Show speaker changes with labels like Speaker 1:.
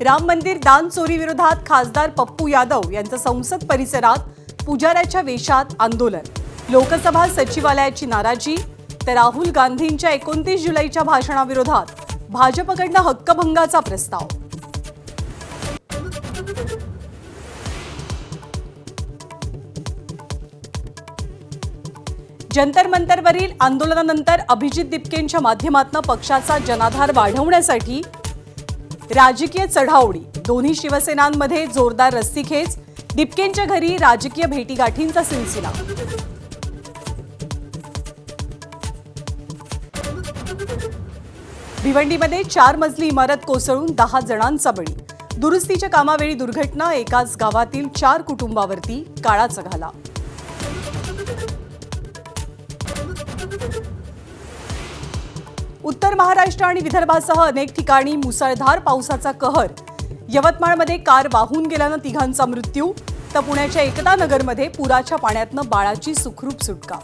Speaker 1: राम मंदिर दान चोरी विरोधात खासदार पप्पू यादव यांचं संसद परिसरात पुजाऱ्याच्या वेशात आंदोलन. लोकसभा सचिवालयाची नाराजी तर राहुल गांधींच्या 29 जुलैच्या भाषणाविरोधात भाजपकडून हक्कभंगाचा प्रस्ताव. जंतर मंतरवरील आंदोलनानंतर अभिजित दिपकेंच्या माध्यमातून पक्षाचा जनाधार वाढवण्यासाठी राजकीय चढाओढी. दोन्ही शिवसेनांमध्ये जोरदार रस्सीखेच. दिपकेंच्या घरी राजकीय भेटीगाठींचा सिलसिला. भिवंडीमध्ये 4 मजली इमारत कोसळून 10 जणांचा बळी. दुरुस्तीच्या कामावेळी दुर्घटना. एकाच गावातील 4 कुटुंबावरती काळाचा घाला. उत्तर महाराष्ट्र आणि विदर्भासह अनेक ठिकाणी मुसळधार पावसाचा कहर. यवतमाळमध्ये कार वाहून गेल्यानं 3घांचा मृत्यू तर पुण्याच्या एकता नगरमध्ये पुराच्या पाण्यातनं बाळाची सुखरूप सुटका.